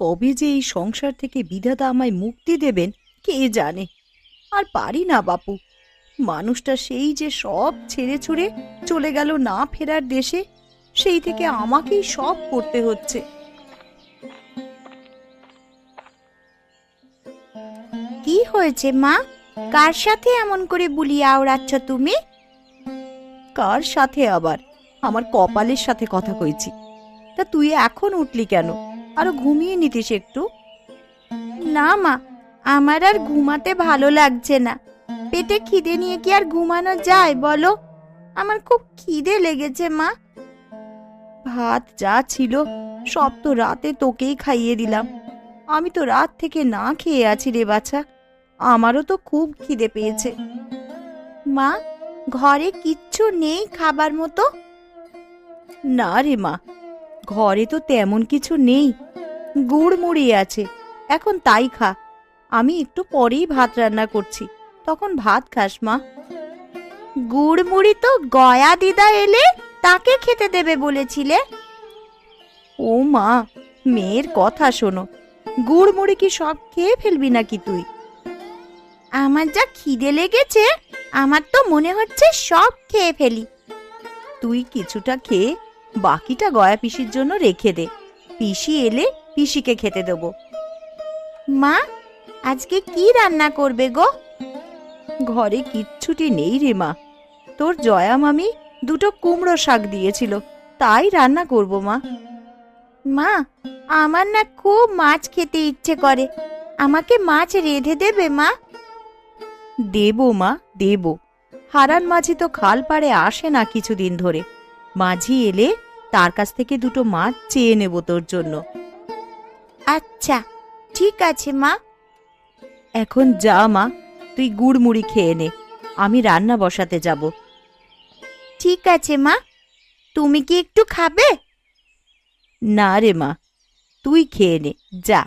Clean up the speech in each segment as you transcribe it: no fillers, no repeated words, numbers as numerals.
কবে যে এই সংসার থেকে বিধাতা আমায় মুক্তি দেবেন কে জানে। আর পারি না বাপু, মানুষটা সেই যে সব ছেড়ে ছুড়ে চলে গেল না ফেরার দেশে, সেই থেকে আমাকেই সব করতে হচ্ছে। কি হয়েছে মা? কার সাথে এমন করে বুলিয়ে আওড়াচ্ছ তুমি? কার সাথে আবার? আমার কপালের সাথে কথা কইছি। তা তুই এখন উঠলি কেন? আরো ঘুমিয়ে নিতিস একটু। না মা, আমার আর ঘুমাতে ভালো লাগছে না। পেটে খিদে নিয়ে কি আর ঘুমানো যায় বলো? আমার খুব খিদে লেগেছে মা। ভাত যা ছিল সব তো রাতে তোকেই খাইয়ে দিলাম। আমি তো রাত থেকে না খেয়ে আছি রে বাছা। আমারও তো খুব খিদে পেয়েছে। মা, ঘরে কিচ্ছু নেই খাবার মতো? না রে মা, ঘরে তো তেমন কিছু নেই। গুড় মুড়ি আছে, এখন তাই খা। আমি একটু পরেই ভাত রান্না করছি, তখন ভাত খাস মা। গুড় মুড়ি তো গয়া দিদা এলে তাকে খেতে দেবে বলেছিলে। ও মা, মেয়ের কথা শোনো। গুড় মুড়ি কি সব খেয়ে ফেলবি নাকি তুই? আমার যা খিদে লেগেছে, আমার তো মনে হচ্ছে সব খেয়ে ফেলি। তুই কিছুটা খেয়ে বাকিটা গয়া পিসির জন্য রেখে দে। পিসি এলে পিসিকে খেতে দেবো। মা, আজকে কি রান্না করবে গো? ঘরে কিচ্ছুটি নেই রে মা। তোর জয়া মামি দুটো কুমড়ো শাক দিয়েছিল, তাই রান্না করব মা। মা, আমার না খুব মাছ খেতে ইচ্ছে করে। আমাকে মাছ রেঁধে দেবে মা? দেবো মা, দেবো। হারান মাঝি তো খাল পাড়ে আসে না কিছুদিন ধরে। মাঝি এলে তার কাছ থেকে দুটো মাছ চেয়ে নেব তোর জন্য। আচ্ছা, ঠিক আছে মা। এখন যা মা, তুই গুড় মুড়ি খেয়ে নে, আমি রান্না বসাতে যাব। ঠিক আছে মা, তুমি কি একটু খাবে? না রে মা, তুই খেয়ে নে, যা।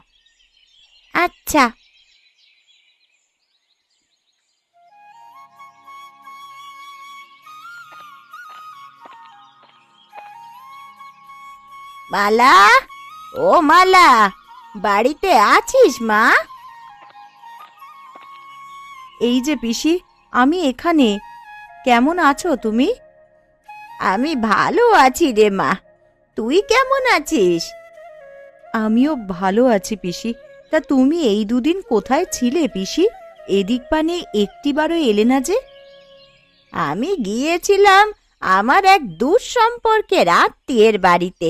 আচ্ছা। মালা, ও মালা, বাড়িতে আছিস মা? এই যে পিসি, আমি এখানে। কেমন আছো তুমি? আমি ভালো আছি রে মা, তুই কেমন আছিস? আমিও ভালো আছি পিসি। তা তুমি এই দুদিন কোথায় ছিলে পিসি? এদিক পানে একটিবারও এলে না যে। আমি গিয়েছিলাম আমার এক দূর সম্পর্কের আত্মীয়ের বাড়িতে।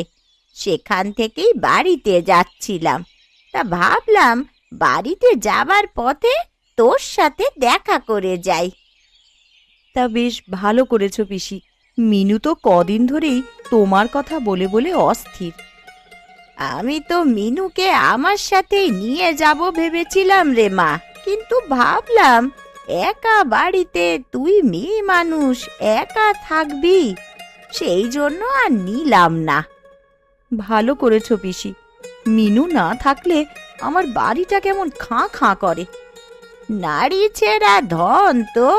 সেখান থেকেই বাড়িতে যাচ্ছিলাম। তা ভাবলাম বাড়িতে যাবার পথে তোর সাথে দেখা করে যাই। তা বেশ ভালো করেছো পিসি। মিনু তো কদিন ধরেই তোমার কথা বলে বলে অস্থির। আমি তো মিনুকে আমার সাথে নিয়ে যাব ভেবেছিলাম রে মা, কিন্তু ভাবলাম একা বাড়িতে তুই মেয়ে মানুষ, একা থাকবি, সেই জন্য আর নিলাম না। ভালো করেছো পিসি। মিনু না থাকলে আমার বাড়িটা কেমন খাঁ খাঁ করে। নারী ছেঁড়া ধন তো,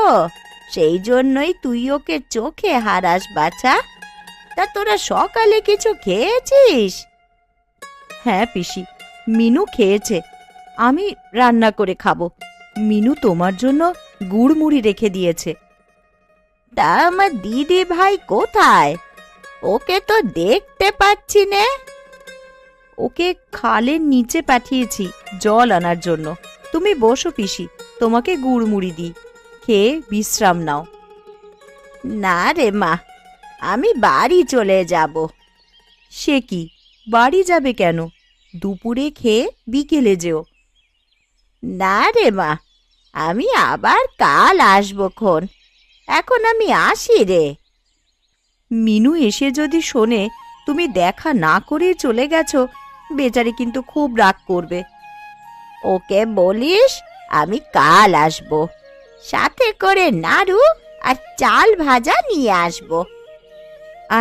সেই জন্যই তুই ওকে চোখে হারাস বাছা। তা তোরা সকালে কিছু খেয়েছিস? হ্যাঁ পিসি, মিনু খেয়েছে। আমি রান্না করে খাবো। মিনু তোমার জন্য গুড় মুড়ি রেখে দিয়েছে। তা আমার দিদি ভাই কোথায়? ওকে তো দেখতে পাচ্ছি নে। ওকে খালের নিচে পাঠিয়েছি জল আনার জন্য। তুমি বসো পিসি, তোমাকে গুড় মুড়ি দিই, খেয়ে বিশ্রাম নাও। না রে মা, আমি বাড়ি চলে যাব। সে কি, বাড়ি যাবে কেন? দুপুরে খেয়ে বিকেলে যেও। না রে মা, আমি আবার কাল আসবো খন। এখন আমি আসি রে। মিনু এসে যদি শোনে তুমি দেখা না করে চলে গেছো, বেচারি কিন্তু খুব রাগ করবে। ওকে বলিস আমি কাল আসবো, সাথে করে নাড়ু আর চাল ভাজা নিয়ে আসবো।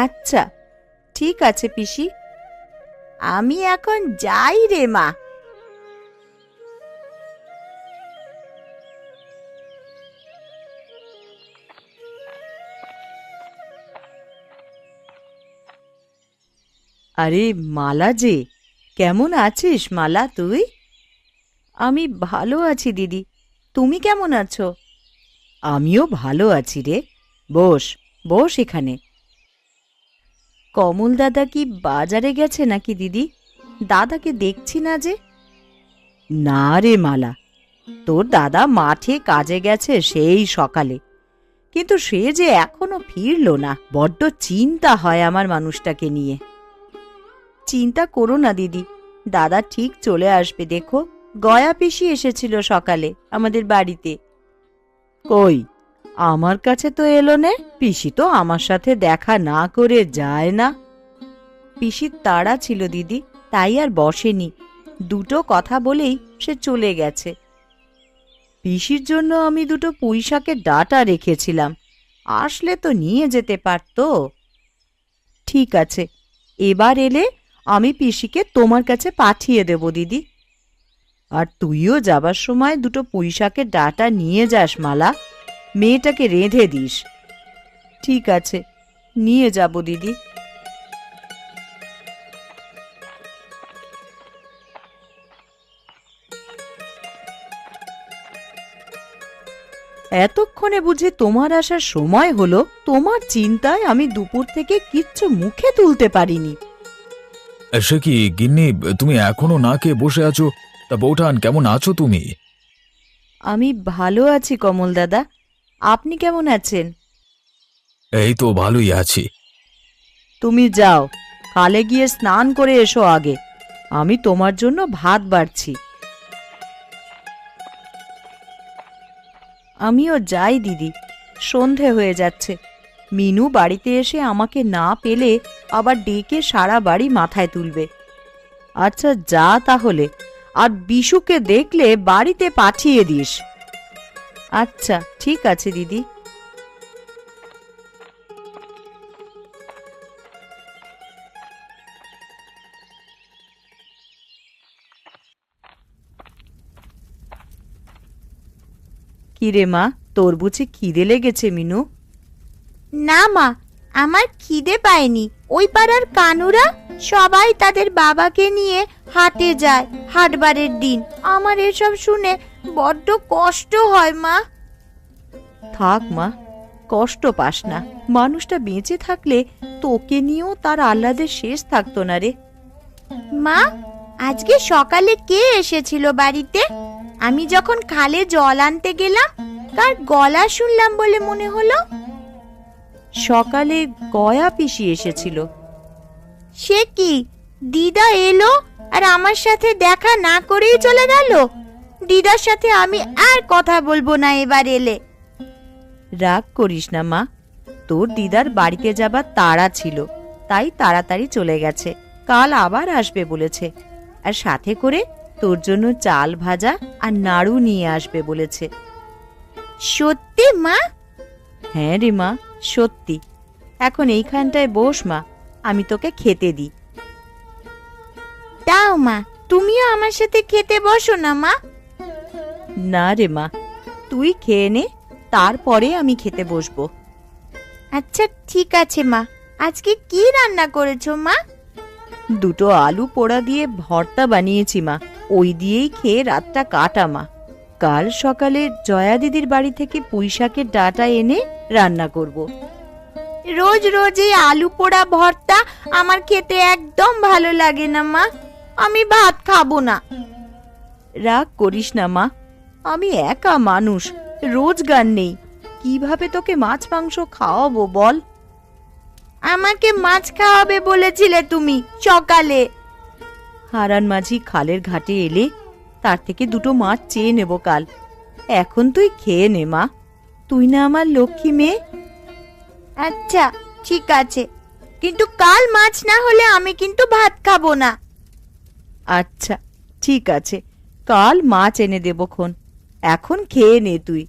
আচ্ছা, ঠিক আছে পিসি। আমি এখন যাই রে মা। আরে মালা যে, কেমন আছিস মালা তুই? আমি ভালো আছি দিদি, তুমি কেমন আছো? আমিও ভালো আছি রে। বস, বস এখানে। কমল দাদা কি বাজারে গেছে নাকি দিদি? দাদাকে দেখছি না যে। না রে মালা, তোর দাদা মাঠে কাজে গেছে সেই সকালে, কিন্তু সে যে এখনো ফিরল না। বড্ড চিন্তা হয় আমার মানুষটাকে নিয়ে। চিন্তা করো না দিদি, দাদা ঠিক চলে আসবে দেখো। গয়া পিসি এসেছিল সকালে আমাদের বাড়িতে। কই, আমার কাছে তো এলো না। পিসি তো আমার সাথে দেখা না করে যায় না। পিসির তাড়া ছিল দিদি, তাই আর বসেনি। দুটো কথা বলেই সে চলে গেছে। পিসির জন্য আমি দুটো পুঁইশাকের ডাঁটা রেখেছিলাম, আসলে তো নিয়ে যেতে পারতো। ঠিক আছে, এবার এলে আমি পিসিকে তোমার কাছে পাঠিয়ে দেব দিদি। আর তুইও যাবার সময় দুটো পুঁইশাকের ডাঁটা নিয়ে যাস মালা, মেয়েটাকে রেঁধে দিস। ঠিক আছে, নিয়ে যাব দিদি। এতক্ষণে বুঝি তোমার আসার সময় হলো? তোমার চিন্তায় আমি দুপুর থেকে কিচ্ছু মুখে তুলতে পারিনি। সে কি গিন্নি, তুমি এখনো না খেয়ে বসে আছো? তা বৌঠান, কেমন আছো তুমি? আমি ভালো আছি কমল দাদা, আপনি কেমন আছেন? এই তো ভালোই আছি। তুমি যাও, কালে গিয়ে স্নান করে এসো আগে। আমি তোমার জন্য ভাত বাড়ছি। আমিও যাই দিদি, সন্ধে হয়ে যাচ্ছে। মিনু বাড়িতে এসে আমাকে না পেলে আবার ডেকে সারা বাড়ি মাথায় তুলবে। আচ্ছা যা তাহলে, আর বিশুকে দেখলে বাড়িতে পাঠিয়ে দিস। আচ্ছা ঠিক আছে দিদি। কিরে মা, তোর বুঝি খিদে লেগেছে মিনু? না মা, আমার খিদে পায়নি। ওই পাড়ার কানুরা সবাই তাদের বাবাকে নিয়ে হাটে যায় হাটবারের দিন। আমার এসব শুনে বড্ড কষ্ট হয় মা। থাক মা, কষ্ট পাস না। মানুষটা বেঁচে থাকলে তোকে নিয়েও তার আহ্লাদের শেষ থাকতো না রে। মা, আজকে সকালে কে এসেছিল বাড়িতে? আমি যখন খালে জল আনতে গেলাম, কার গলা শুনলাম বলে মনে হলো? সকালে গয়া পিসি এসেছিল। সে কি, দিদা এলো আর আমার সাথে দেখা না করেই চলে গেল? দিদার সাথে আমি আর কথা বলবো না এবার এলে। রাগ করিস না মা, তোর দিদার বাড়িতে যাবার তাড়া ছিল, তাই তাড়াতাড়ি চলে গেছে। কাল আবার আসবে বলেছে, আর সাথে করে তোর জন্য চাল ভাজা আর নাড়ু নিয়ে আসবে বলেছে। সত্যি মা? হ্যাঁ রে মা, সত্যি। এখন এইখানটায় বস মা, আমি তোকে খেতে দিই। দাও মা, তুমিও আমার সাথে খেতে বসো না মা। না রে মা, তুই খেয়ে নে, তারপরে আমি খেতে বসবো। আচ্ছা ঠিক আছে মা। আজকে কি রান্না করেছো মা? দুটো আলু পোড়া দিয়ে ভর্তা বানিয়েছি মা, ওই দিয়েই খেয়ে রাতটা কাটা মা। কাল সকালে জয়া দিদির বাড়ি থেকে পুঁইশাকের ডাঁটা এনে রান্না করব। রোজ রোজ এই আলু পোড়া ভর্তা আমার খেতে একদম ভালো লাগে না মা। আমি ভাত খাবো না। রাগ করিস না মা, আমি একা মানুষ, রোজগার নেই। কিভাবে তোকে মাছ মাংস খাওয়াবো বল? আমাকে মাছ খাওয়াবে বলেছিলে তুমি সকালে। হারান মাঝি খালের ঘাটে এলে তার থেকে দুটো মাছ চেয়ে নেব কাল। এখন তুই খেয়ে নে মা, তুই না আমার লক্ষ্মী মেয়ে। আচ্ছা ঠিক আছে, কিন্তু কাল মাছ না হলে আমি কিন্তু ভাত খাবো না। আচ্ছা ঠিক আছে, কাল মাছ এনে দেবক্ষণ। এখন খেয়ে নে তুই।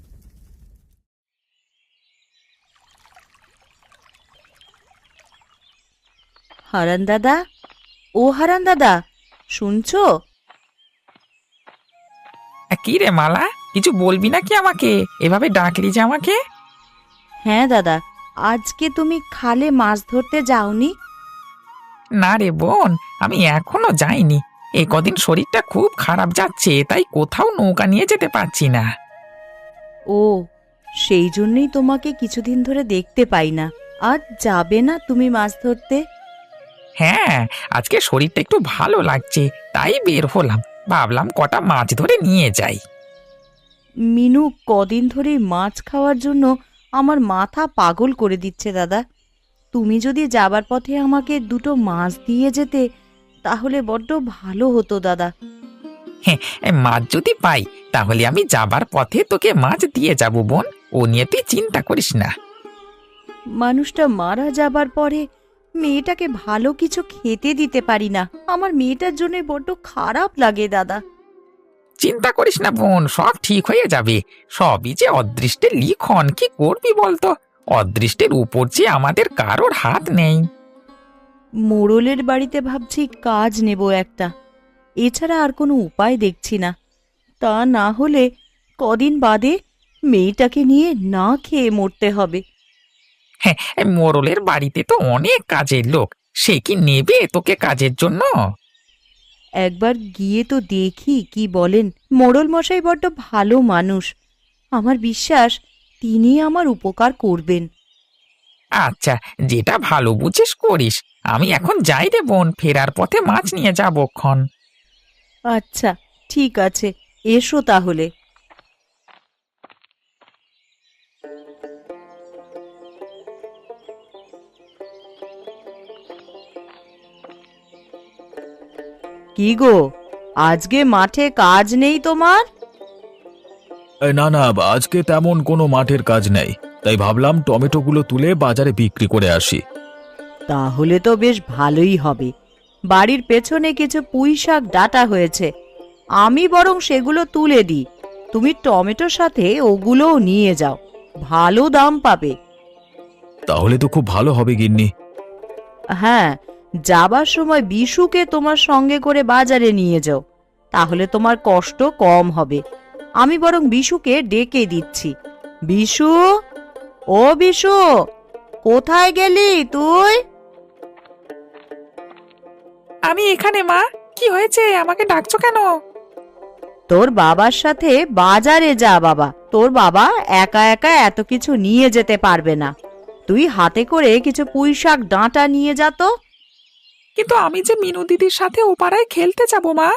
হারান দাদা, ও হারান দাদা, শুনছো? কি রে মালা, কিছু বলবি নাকি আমাকে? এভাবে ডাকলি যে আমাকে? হ্যাঁ দাদা, আজকে তুমি খালে মাছ ধরতে যাওনি? না রে বোন, আমি এখনো যাইনি। এই কদিন শরীরটা খুব খারাপ যাচ্ছে, তাই কোথাও নৌকা নিয়ে যেতে পারছি না। ও, সেই জন্যই তোমাকে কিছুদিন ধরে দেখতে পাই না। আজ যাবে না তুমি মাছ ধরতে? হ্যাঁ, আজকে শরীরটা একটু ভালো লাগছে, তাই বের হলাম। ভাবলাম কটা মাছ ধরে নিয়ে যাই। মিনু কদিন ধরে মাছ খাওয়ার জন্য আমার মাথা পাগল করে দিচ্ছে দাদা। তুমি যদি যাবার পথে আমাকে দুটো মাছ দিয়ে যেতে তাহলে বড্ড ভালো হতো দাদা। মাছ যদি পাই তাহলে আমি যাবার পথে তোকে মাছ দিয়ে যাব বোন, ও নিয়ে তুই চিন্তা করিস না। মানুষটা মারা যাবার পরে মেয়েটাকে ভালো কিছু খেতে দিতে পারি না। আমার মেয়েটার জন্য বড্ড খারাপ লাগে দাদা। চিন্তা করিস না বোন, সব ঠিক হয়ে যাবে। সবই যে অদৃষ্টের লিখন, কি করবি বলতো? অদৃষ্টের উপর যে আমাদের কারোর হাত নেই। মোড়লের বাড়িতে ভাবছি কাজ নেব একটা, এছাড়া আর কোনো উপায় দেখছি না। তা না হলে কদিন বাদে মেয়েটাকে নিয়ে না খেয়ে মরতে হবে। মোড়লের বাড়িতে তো অনেক কাজের লোক, সে কি নেবে তোকে কাজের জন্য? একবার গিয়ে তো দেখি কি বলেন। মোড়ল মশাই বড্ড ভালো মানুষ, আমার বিশ্বাস তিনি আমার উপকার করবেন। আচ্ছা, যেটা ভালো বুঝিস করিস। আমি এখন যাই রে বোন, ফেরার পথে মাছ নিয়ে যাবো ক্ষণ। আচ্ছা ঠিক আছে, এসো তাহলে। কি গো, আজকে মাঠে কাজ নেই তোমার? না না, আজকে তেমন কোনো মাঠের কাজ নেই, তাই ভাবলাম টমেটোগুলো তুলে বাজারে বিক্রি করে আসি। তাহলে তো বেশ ভালোই হবে। বাড়ির পেছনে কিছু পুঁই শাক ডাঁটা হয়েছে, আমি বরং সেগুলো তুলে দিই। তুমি টমেটোর সাথে ওগুলোও নিয়ে যাও, ভালো দাম পাবে। তাহলে তো খুব ভালো হবে গিন্নি। হ্যাঁ, যাবার সময় বিশুকে তোমার সঙ্গে করে বাজারে নিয়ে যাও, তাহলে তোমার কষ্ট কম হবে। আমি বরং বিশুকে ডেকে দিচ্ছি। বিশু, ও বিশু, কোথায় গেলি তুই? আমি এখানে মা। কি হয়েছে, আমাকে ডাকছো কেন? তোর বাবার সাথে বাজারে যা বাবা। তোর বাবা একা একা এত কিছু নিয়ে যেতে পারবে না। তুই হাতে করে কিছু পুঁই শাক ডাঁটা নিয়ে যা তো। কিন্তু আমি যে মিনু দিদির সাথে ও পাড়ায় খেলতে যাব মা।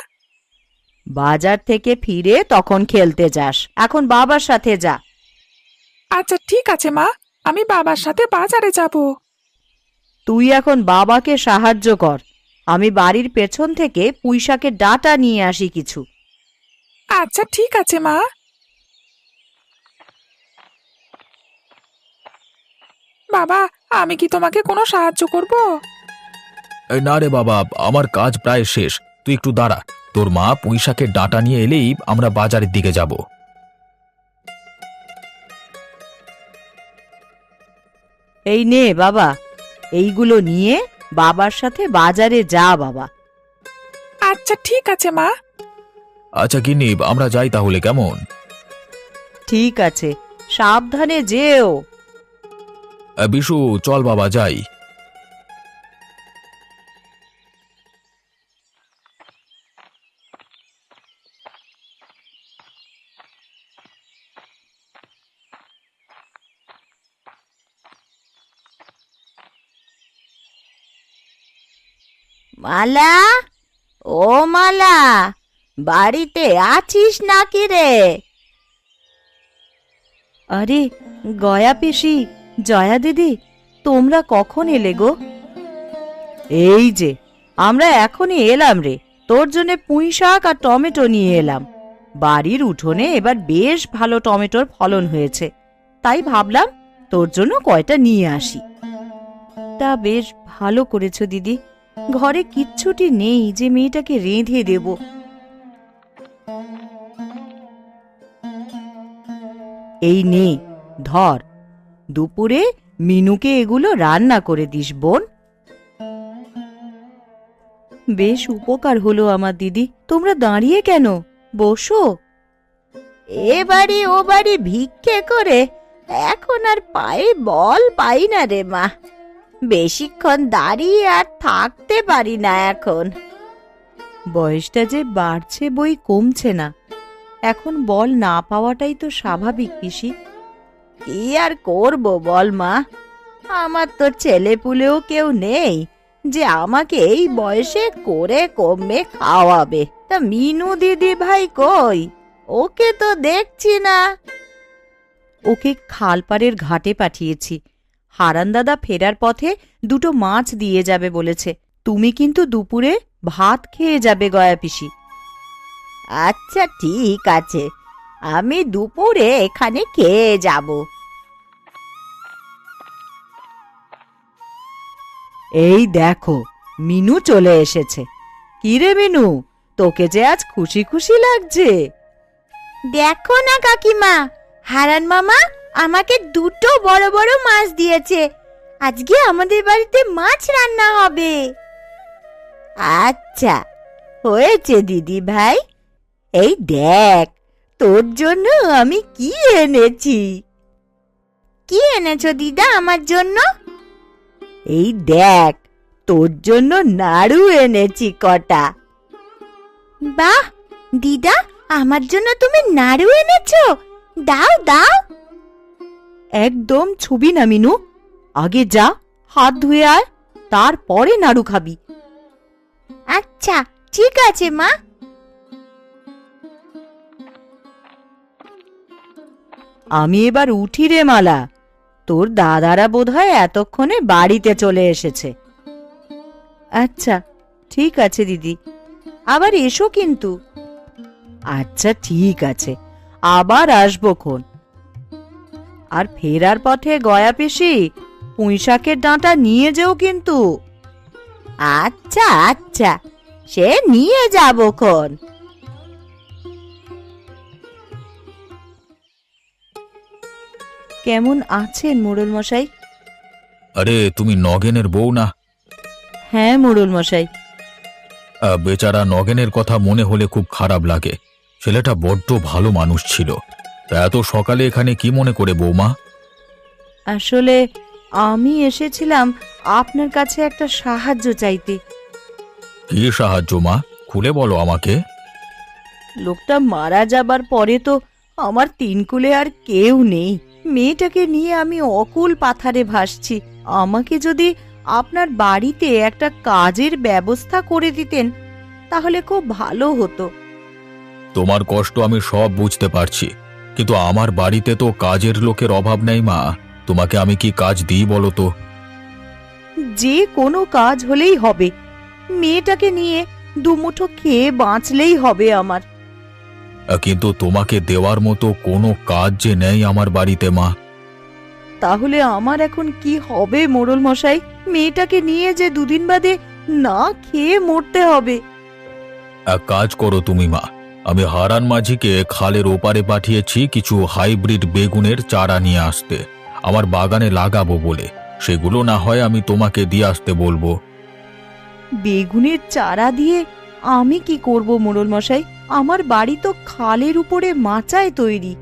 বাজার থেকে ফিরে তখন খেলতে যাস, এখন বাবার সাথে যা। আচ্ছা ঠিক আছে মা, আমি বাবার সাথে বাজারে যাব। তুই এখন বাবাকে সাহায্য কর, আমি বাড়ির পেছন থেকে পুঁই শাকের ডাঁটা নিয়ে আসি কিছু। আচ্ছা ঠিক আছে মা। বাবা, আমি কি তোমাকে কোনো সাহায্য করব? না রে বাবা, আমার কাজ প্রায় শেষ, তুই একটু দাঁড়া। তোর মা পুঁইশাকের ডাঁটা নিয়ে এলেই আমরা বাজারের দিকে যাব। এই নে বাবা, এইগুলো নিয়ে বাবার সাথে বাজারে যা বাবা। আচ্ছা ঠিক আছে মা। আচ্ছা গিন্নি, আমরা যাই তাহলে, কেমন? ঠিক আছে, সাবধানে যেও। বিশু, চল বাবা যাই। মালা, ও মালা, বাড়িতে আছিস নাকি রে? আরে গয়া পিসি, জয়া দিদি, তোমরা কখন এলে গো? এই যে আমরা এখনই এলাম রে, তোর জন্য পুঁই শাক আর টমেটো নিয়ে এলাম। বাড়ির উঠোনে এবার বেশ ভালো টমেটোর ফলন হয়েছে, তাই ভাবলাম তোর জন্য কয়টা নিয়ে আসি। তা বেশ ভালো করেছো দিদি, ঘরে কিচ্ছুটি নেই যে মেয়েটাকে রেঁধে দেব। এই নে ধর, দুপুরে মিনুকে এগুলো রান্না করে দিস বোন। বেশ উপকার হলো আমার দিদি, তোমরা দাঁড়িয়ে কেন, বসো। এ বাড়ি ও বাড়ি ভিক্ষে করে এখন আর পায়ে বল পাই না রে মা। বেশিক্ষণ দাঁড়িয়ে আর থাকতে পারি না এখন। বয়সটা যে বাড়ছে বই কমছে না। এখন বল না পাওয়াটাই তো স্বাভাবিক পিসি। কি আর করব বল মা, আমার তো ছেলেপুলেও কেউ নেই যে আমাকে এই বয়সে করে কমে খাওয়াবে। তা মিনু দিদি ভাই কই? ওকে তো দেখছি না। ওকে খালপাড়ের ঘাটে পাঠিয়েছি। হারান দাদা ফেরার পথে দুটো মাছ দিয়ে যাবে বলেছে। তুমি কিন্তু দুপুরে ভাত খেয়ে যাবে গয়া পিসি। আচ্ছা ঠিক আছে, আমি দুপুরে এখানে খেয়ে যাব। এই দেখো, মিনু চলে এসেছে। কি রে মিনু, তোকে যে আজ খুশি খুশি লাগছে। দেখো না কাকিমা, হারান মামা আমাকে দুটো বড় বড় মাছ দিয়েছে। আজকে আমাদের বাড়িতে মাছ রান্না হবে। আচ্ছা হয়েছে দিদি ভাই, এই দেখ তোর জন্য আমি কি এনেছি। কি এনেছো দিদা আমার জন্য? এই দেখ তোর জন্য নাড়ু এনেছি কটা। বাহ দিদা, আমার জন্য তুমি নাড়ু এনেছো? দাও দাও। একদম ছুবি না মিনু, আগে যা হাত ধুয়ে আয়, তারপরে নাড়ু খাবি। আচ্ছা ঠিক আছে মা। আমি এবার উঠি রে মালা, তোর দাদারা বোধহয় এতক্ষণে বাড়িতে চলে এসেছে। আচ্ছা ঠিক আছে দিদি, আবার এসো কিন্তু। আচ্ছা ঠিক আছে, আবার আসবো খন। আর ফেরার পথে গয়া পিসি পুঁইশাকের ডাঁটা নিয়ে যেও কিন্তু। আচ্ছা আচ্ছা, সে নিয়ে যাবো খন। কেমন আছেন মোড়ল মশাই? আরে তুমি নগেনের বউ না? হ্যাঁ মোড়ল মশাই। বেচারা নগেনের কথা মনে হলে খুব খারাপ লাগে। ছেলেটা বড্ড ভালো মানুষ ছিল। তা এত সকালে এখানে কি মনে করে বৌমা? আসলে আমি এসেছিলাম আপনার কাছে একটা সাহায্য চাইতে। কি সাহায্য মা, খুলে বলো আমাকে। লোকটা মারা যাবার পরে তো আমার তিনকুলে আর কেউ নেই। মেয়েটাকে নিয়ে আমি অকুল পাথারে ভাসছি। আমাকে যদি আপনার বাড়িতে একটা কাজের ব্যবস্থা করে দিতেন তাহলে খুব ভালো হতো। তোমার কষ্ট আমি সব বুঝতে পারছি, কিন্তু আমার বাড়িতে তো কাজের লোকের অভাব নেই মা। তোমাকে আমি কি কাজ দিই বলো তো? যে কোনো কাজ হলেই হবে, মেয়েটাকে নিয়ে দুমুঠো খেয়ে বাঁচলেই হবে আমার। কিন্তু তোমাকে দেওয়ার মতো কোনো কাজ যে নেই আমার বাড়িতে মা। তাহলে আমার এখন কি হবে মোড়ল মশাই? মেয়েটাকে নিয়ে যে দুদিন বাদে না খেয়ে মরতে হবে। এক কাজ করো তুমি মা, আমি হারান মাঝিকে খালের ওপারে পাঠিয়েছি কিছু হাইব্রিড বেগুনের চারা নিয়ে আসতে, আমার বাগানে লাগাবো বলে। সেগুলো না হয় আমি তোমাকে দিয়ে আসতে বলবো। বেগুনের চারা দিয়ে আমি কি করব মোড়ল মশাই? আমার বাড়ি তো খালের উপরে মাচায় তৈরি।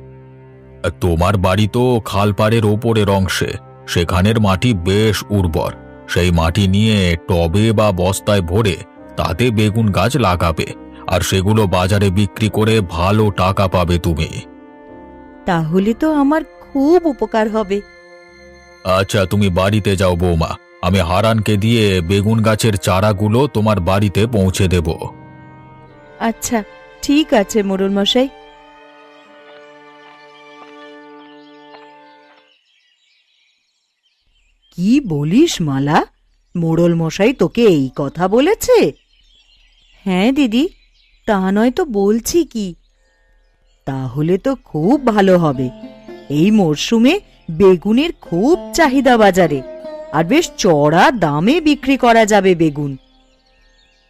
তোমার বাড়ি তো খালপাড়ের ওপরের অংশে, সেখানের মাটি বেশ উর্বর। সেই মাটি নিয়ে টবে বা বস্তায় ভরে তাতে বেগুন গাছ লাগাবে, আর সেগুলো বাজারে বিক্রি করে ভালো টাকা পাবে তুমি। তাহলে তো আমার খুব উপকার হবে। আচ্ছা তুমি বাড়িতে যাও বৌমা, আমি হারানকে দিয়ে বেগুন গাছের চারাগুলো তোমার বাড়িতে পৌঁছে দেব। আচ্ছা ঠিক আছে মোড়ল মশাই। কি বলিস মালা, মোড়ল মশাই তোকে এই কথা বলেছে? হ্যাঁ দিদি, তা নয় তো বলছি কি। তাহলে তো খুব ভালো হবে। এই মরশুমে বেগুনের খুব চাহিদা বাজারে, আর বেশ চড়া দামে বিক্রি করা যাবে বেগুন।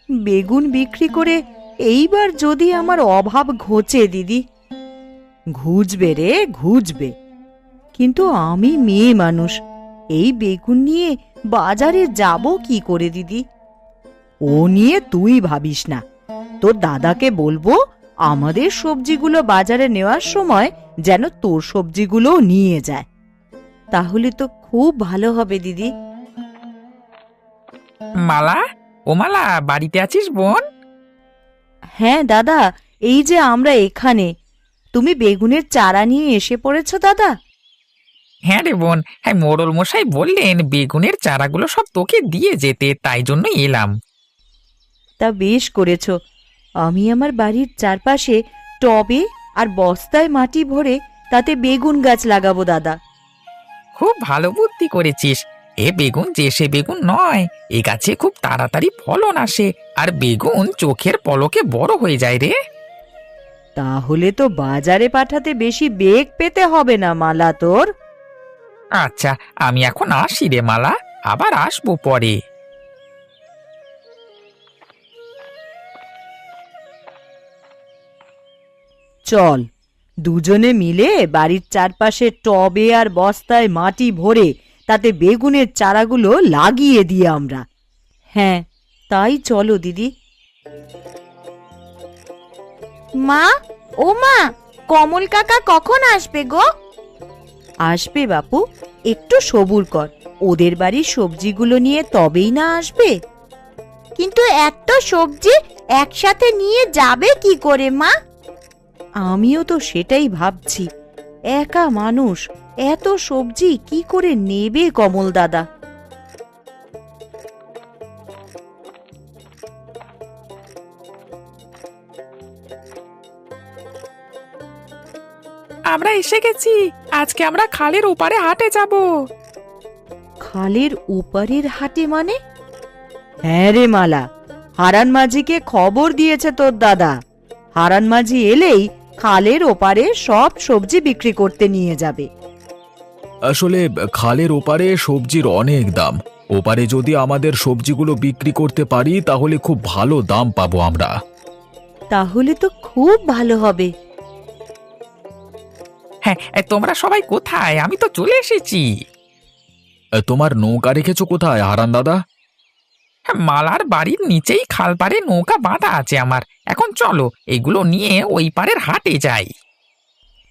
বেগুন বিক্রি করে এইবার যদি আমার অভাব ঘোচে দিদি। ঘুচবে রে ঘুচবে, কিন্তু আমি মেয়ে মানুষ, এই বেগুন নিয়ে বাজারে যাব কি করে দিদি? ও নিয়ে তুই ভাবিস না, তোর দাদাকে বলবো আমাদের সবজিগুলো বাজারে নেওয়ার সময় যেন তোর সবজিগুলো নিয়ে যায়। তাহলে তো খুব ভালো হবে দিদি। মালা, ও মালা, বাড়িতে আছিস বোন? হ্যাঁ দাদা, এই যে আমরা এখানে। তুমি বেগুনের চারা নিয়ে এসে পড়েছো দাদা? হ্যাঁ রে বোন, হ্যাঁ মোড়ল মশাই বললেন বেগুনের চারাগুলো সব তোকে দিয়ে যেতে, তাই জন্য এলাম। তা বেশ করেছো। আমি আমার বাড়ির চারপাশে টবে আর বস্তায় মাটি ভরে তাতে বেগুন গাছ লাগাবো দাদা। খুব ভালো বুদ্ধি করেছিস। এ বেগুন যে সে বেগুন নয়, এ গাছে খুব তাড়াতাড়ি ফলন আসে, আর বেগুন চোখের পলকে বড় হয়ে যায় রে। তাহলে তো বাজারে পাঠাতে বেশি বেগ পেতে হবে না মালা তোর। আচ্ছা, আমি এখন আসি রে মালা, আবার আসবো পরে। চল, দুজনে মিলে বাড়ির চারপাশে টবে আর বস্তায় মাটি ভরে তাতে বেগুনের চারাগুলো লাগিয়ে দিই আমরা। হ্যাঁ, তাই চলো দিদি। মা, ও মা, কমল কাকা কখন আসবে গো? আসবে বাপু, একটু সবুর কর। ওদের বাড়ির সবজিগুলো নিয়ে তবেই না আসবে। কিন্তু এত সবজি একসাথে নিয়ে যাবে কি করে মা? আমিও তো সেটাই ভাবছি। একা মানুষ, এত সবজি কি করে নেবে কমল দাদা? আমরা এসে গেছি, আজকে আমরা খালের ওপারে হাটে যাব। খালের ওপারের হাটে মানে? হ্যাঁ রে মালা, হারান মাঝিকে খবর দিয়েছে তোর দাদা। হারান মাঝি এলেই খালের ওপারে সব সবজি বিক্রি করতে নিয়ে যাবে। আসলে খালের ওপারে সবজির অনেক দাম। ওপারে যদি আমাদের সবজিগুলো বিক্রি করতে পারি তাহলে খুব ভালো দাম পাবো আমরা। তাহলে তো খুব ভালো হবে। হ্যাঁ, তোমরা সবাই কোথায়? আমি তো চলে এসেছি। তোমার নৌকা রেখেছো কোথায় হারান দাদা? হ্যাঁ, মালার বাড়ির নিচেই খাল পাড়ে নৌকা বাঁধা আছে আমার। এখন চলো এগুলো নিয়ে ওই পাড়ের হাটে যাই।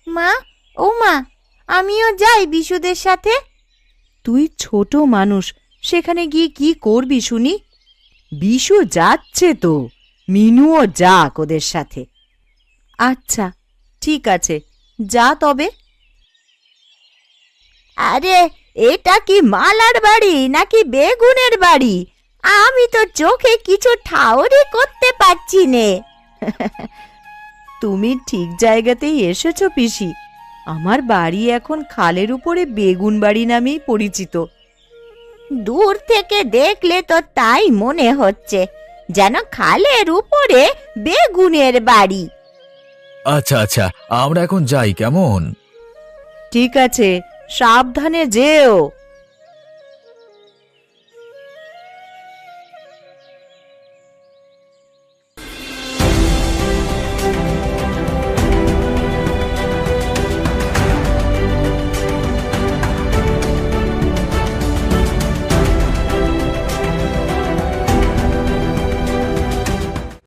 মা, ও মা, আমিও যাই বিশুদের সাথে। তুই ছোট মানুষ, সেখানে গিয়ে কি করবি শুনি? বিশু যাচ্ছে তো, মিনুও যাক ওদের সাথে। আচ্ছা, ঠিক আছে, যা তবে। আরে, এটা কি মালার বাড়ি নাকি বেগুনের বাড়ি? আমি তো চোখে কিছু ঠাউরি করতে পারছি নে। তুমি ঠিক জায়গাতেই এসেছো পিসি। আমার বাড়ি এখন খালের উপরে বেগুন বাড়ি নামেই পরিচিত। দূর থেকে দেখলে তো তাই মনে হচ্ছে, যেন খালের উপরে বেগুনের বাড়ি। আচ্ছা আচ্ছা, আমরা এখন যাই কেমন? ঠিক আছে, সাবধানে যেও।